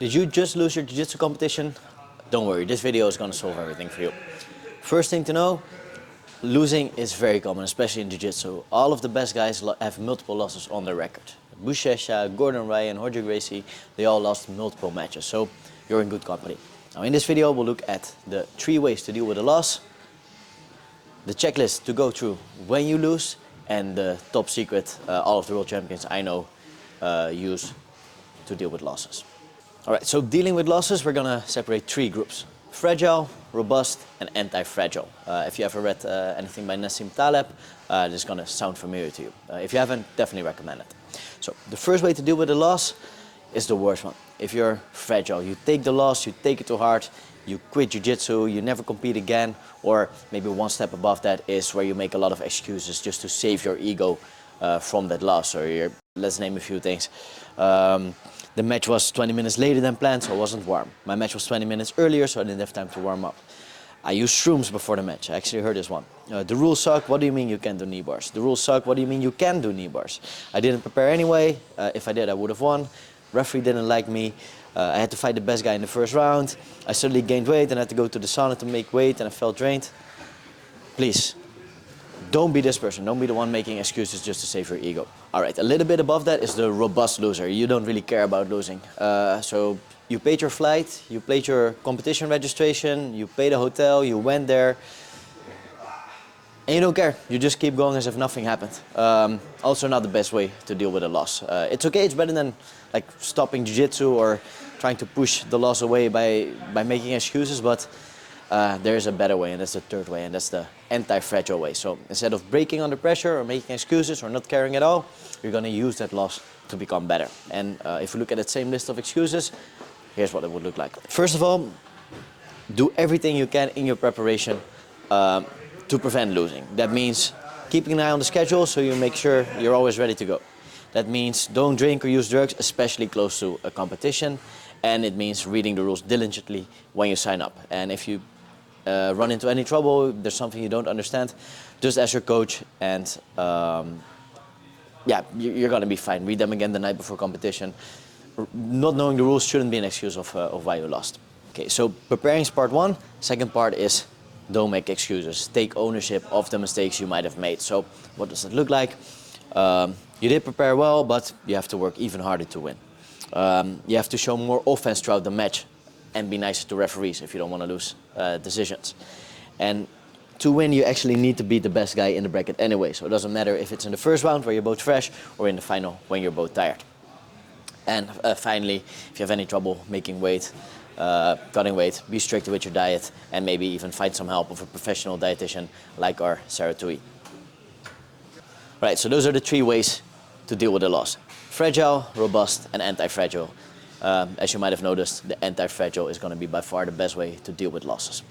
Did you just lose your jiu-jitsu competition? Don't worry, this video is going to solve everything for you. First thing to know, losing is very common, especially in jiu-jitsu. All of the best guys have multiple losses on their record. Buchecha, Gordon Ryan, Roger Gracie, they all lost multiple matches, so you're in good company. Now in this video we'll look at the 3 ways to deal with a loss, the checklist to go through when you lose, and the top secret all of the world champions I know use to deal with losses. Alright, so dealing with losses we're gonna separate 3 groups. Fragile, robust and anti-fragile. If you ever read anything by Nassim Taleb, this is gonna sound familiar to you. If you haven't, definitely recommend it. So the first way to deal with a loss is the worst one. If you're fragile, you take the loss, you take it to heart, you quit jiu-jitsu, you never compete again, or maybe one step above that is where you make a lot of excuses just to save your ego from that loss, or let's name a few things. The match was 20 minutes later than planned, so I wasn't warm. My match was 20 minutes earlier, so I didn't have time to warm up. I used shrooms before the match. I actually heard this one. The rules suck, what do you mean you can't do knee bars? The rules suck, what do you mean you can do knee bars? I didn't prepare anyway. If I did, I would have won. Referee didn't like me. I had to fight the best guy in the first round. I suddenly gained weight and had to go to the sauna to make weight and I felt drained. Please, don't be this person. Don't be the one making excuses just to save your ego. All right, a little bit above that is the robust loser. You don't really care about losing. So you paid your flight, you paid your competition registration, you paid a hotel, you went there, and you don't care. You just keep going as if nothing happened. Also not the best way to deal with a loss. It's okay, it's better than like stopping jiu-jitsu or trying to push the loss away by making excuses, but there is a better way, and that's the third way, and that's the anti-fragile way. So instead of breaking under pressure or making excuses or not caring at all, you're going to use that loss to become better. And if you look at that same list of excuses, here's what it would look like. First of all, do everything you can in your preparation to prevent losing. That means keeping an eye on the schedule so you make sure you're always ready to go. That means don't drink or use drugs, especially close to a competition. And it means reading the rules diligently when you sign up. And if you run into any trouble, there's something you don't understand, just ask your coach and yeah, you're gonna be fine. Read them again the night before competition. Not knowing the rules shouldn't be an excuse of why you lost. Okay, so preparing is part 1. Second part is don't make excuses. Take ownership of the mistakes you might have made. So what does it look like? You did prepare well, but you have to work even harder to win. You have to show more offense throughout the match and be nicer to referees if you don't want to lose decisions. And to win, you actually need to beat the best guy in the bracket anyway. So it doesn't matter if it's in the first round where you're both fresh or in the final when you're both tired. And finally, if you have any trouble making weight, cutting weight, be strict with your diet and maybe even find some help of a professional dietitian like our Sarah Tui. Right, so those are the 3 ways to deal with a loss. Fragile, robust and anti-fragile. As you might have noticed, the anti-fragile is going to be by far the best way to deal with losses.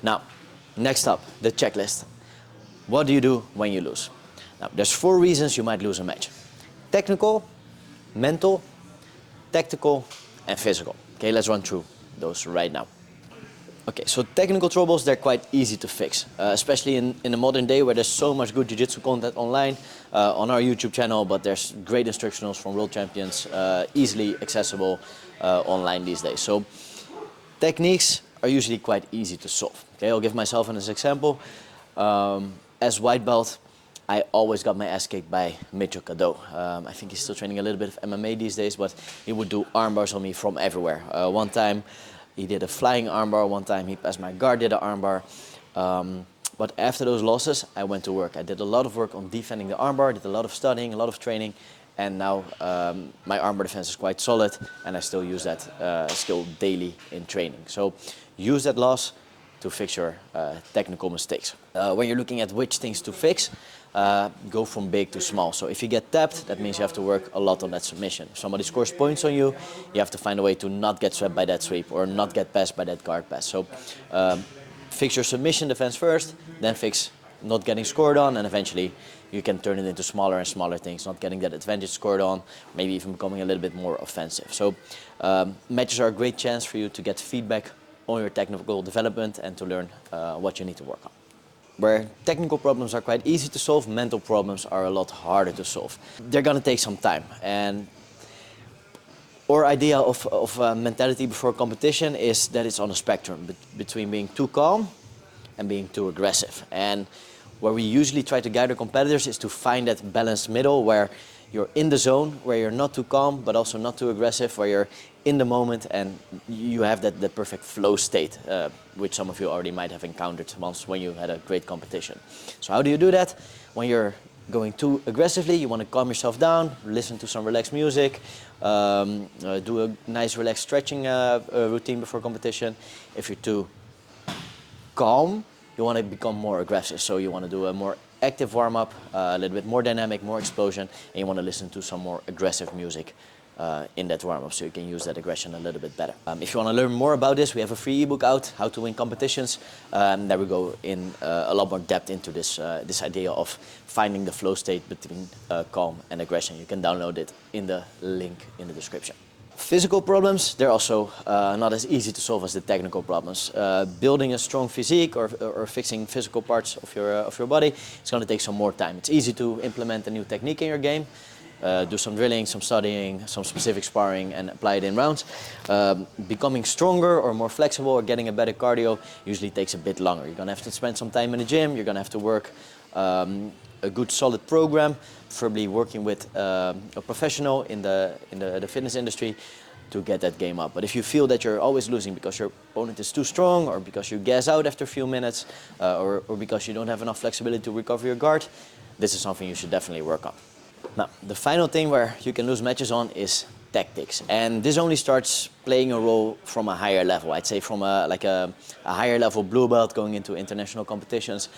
Now, next up, the checklist. What do you do when you lose? Now, there's 4 reasons you might lose a match. Technical, mental, tactical and physical. Okay, let's run through those right now. Okay, so technical troubles, they're quite easy to fix, especially in the modern day where there's so much good jiu-jitsu content online, on our YouTube channel, but there's great instructionals from world champions, easily accessible online these days. So techniques are usually quite easy to solve. Okay, I'll give myself an example. As white belt, I always got my ass kicked by Mitchell Cadeau. I think he's still training a little bit of MMA these days, but he would do arm bars on me from everywhere. One time he did a flying armbar, one time he passed my guard, did an armbar. But after those losses, I went to work. I did a lot of work on defending the armbar, did a lot of studying, a lot of training, and now my armbar defense is quite solid, and I still use that skill daily in training. So use that loss to fix your technical mistakes. When you're looking at which things to fix, go from big to small. So if you get tapped, that means you have to work a lot on that submission. If somebody scores points on you, you have to find a way to not get swept by that sweep or not get passed by that guard pass. So fix your submission defense first, then fix not getting scored on, and eventually you can turn it into smaller and smaller things, not getting that advantage scored on, maybe even becoming a little bit more offensive. So matches are a great chance for you to get feedback on your technical development and to learn what you need to work on. Where technical problems are quite easy to solve, mental problems are a lot harder to solve. They're gonna take some time, and Our idea of mentality before competition is that it's on a spectrum between being too calm and being too aggressive. And where we usually try to guide our competitors is to find that balanced middle where you're in the zone, where you're not too calm but also not too aggressive, where you're in the moment and you have that perfect flow state, which some of you already might have encountered once when you had a great competition. So how do you do that? When you're going too aggressively, you want to calm yourself down, listen to some relaxed music, do a nice relaxed stretching routine before competition. If you're too calm, you want to become more aggressive. So you want to do a more active warm-up, a little bit more dynamic, more explosion, and you want to listen to some more aggressive music in that warm-up so you can use that aggression a little bit better. If you want to learn more about this, we have a free ebook out, How to Win Competitions. There we go in a lot more depth into this, this idea of finding the flow state between calm and aggression. You can download it in the link in the description. Physical problems, they're also not as easy to solve as the technical problems. Building a strong physique or fixing physical parts of your body, it's going to take some more time. It's easy to implement a new technique in your game, do some drilling, some studying, some specific sparring and apply it in rounds. Becoming stronger or more flexible or getting a better cardio usually takes a bit longer. You're going to have to spend some time in the gym, you're going to have to work a good solid program, preferably working with a professional in the fitness industry to get that game up. But if you feel that you're always losing because your opponent is too strong or because you gas out after a few minutes or because you don't have enough flexibility to recover your guard, this is something you should definitely work on. Now, the final thing where you can lose matches on is tactics. And this only starts playing a role from a higher level. I'd say from a higher level blue belt going into international competitions.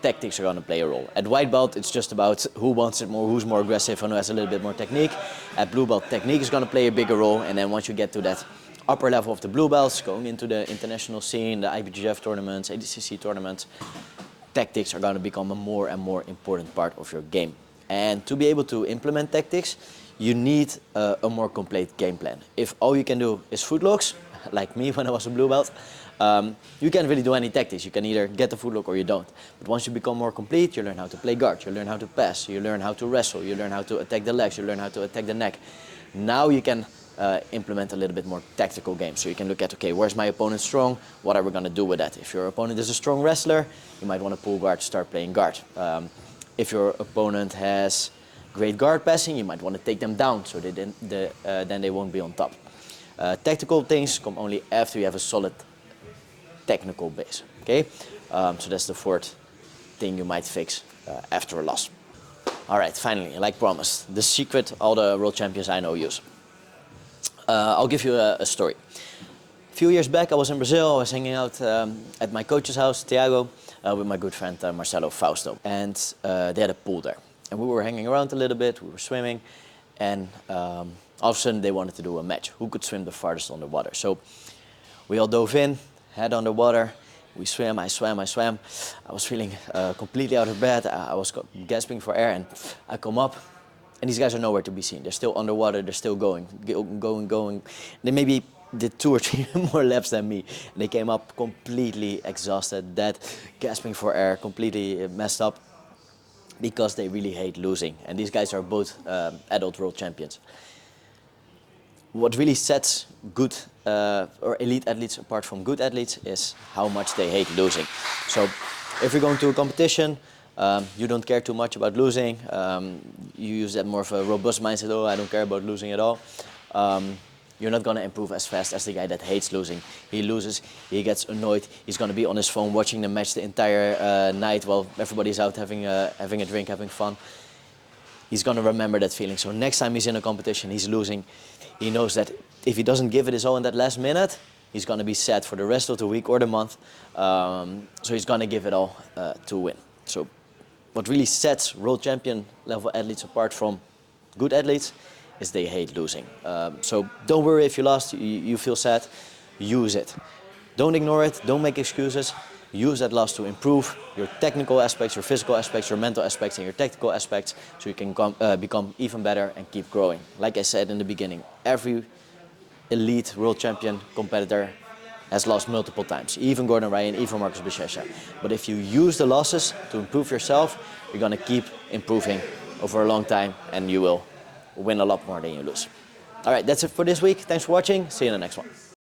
Tactics are going to play a role. At white belt, it's just about who wants it more, who's more aggressive, and who has a little bit more technique. At blue belt, technique is going to play a bigger role. And then once you get to that upper level of the blue belts, going into the international scene, the IBJJF tournaments, ADCC tournaments, tactics are going to become a more and more important part of your game. And to be able to implement tactics, you need a more complete game plan. If all you can do is footlocks, like me when I was a blue belt, you can't really do any tactics. You can either get the footlock or you don't. But once you become more complete, you learn how to play guard, you learn how to pass, you learn how to wrestle, you learn how to attack the legs, you learn how to attack the neck. Now you can implement a little bit more tactical game. So you can look at, okay, where's my opponent strong? What are we going to do with that? If your opponent is a strong wrestler, you might want to pull guard, start playing guard. If your opponent has great guard passing, you might want to take them down so then they won't be on top. Tactical things come only after you have a solid technical base. Okay, so that's the fourth thing you might fix after a loss. All right, finally, like promised, the secret all the world champions I know use. I'll give you a story. A few years back, I was in Brazil. I was hanging out at my coach's house, Thiago, with my good friend Marcelo Fausto, and they had a pool there. And we were hanging around a little bit. We were swimming, and all of a sudden they wanted to do a match. Who could swim the farthest underwater? So we all dove in, head underwater. We swam, I swam. I was feeling completely out of breath. I was gasping for air, and I come up, and these guys are nowhere to be seen. They're still underwater. They're still going. They maybe did 2 or 3 more laps than me. And they came up completely exhausted, dead, gasping for air, completely messed up, because they really hate losing. And these guys are both adult world champions. What really sets good or elite athletes apart from good athletes is how much they hate losing. So if you're going to a competition, you don't care too much about losing. You use that more of a robust mindset, oh, I don't care about losing at all. You're not going to improve as fast as the guy that hates losing. He loses, he gets annoyed, he's going to be on his phone watching the match the entire night while everybody's out having a drink, having fun. He's going to remember that feeling. So next time he's in a competition, he's losing, he knows that if he doesn't give it his all in that last minute, he's going to be sad for the rest of the week or the month. So he's going to give it all to win. So what really sets world champion level athletes apart from good athletes is they hate losing. So don't worry if you lost, you feel sad, use it. Don't ignore it, don't make excuses. Use that loss to improve your technical aspects, your physical aspects, your mental aspects, and your tactical aspects, so you can become even better and keep growing. Like I said in the beginning, every elite world champion competitor has lost multiple times, even Gordon Ryan, even Marcus Buchecha. But if you use the losses to improve yourself, you're going to keep improving over a long time, and you will win a lot more than you lose. All right, that's it for this week. Thanks for watching. See you in the next one.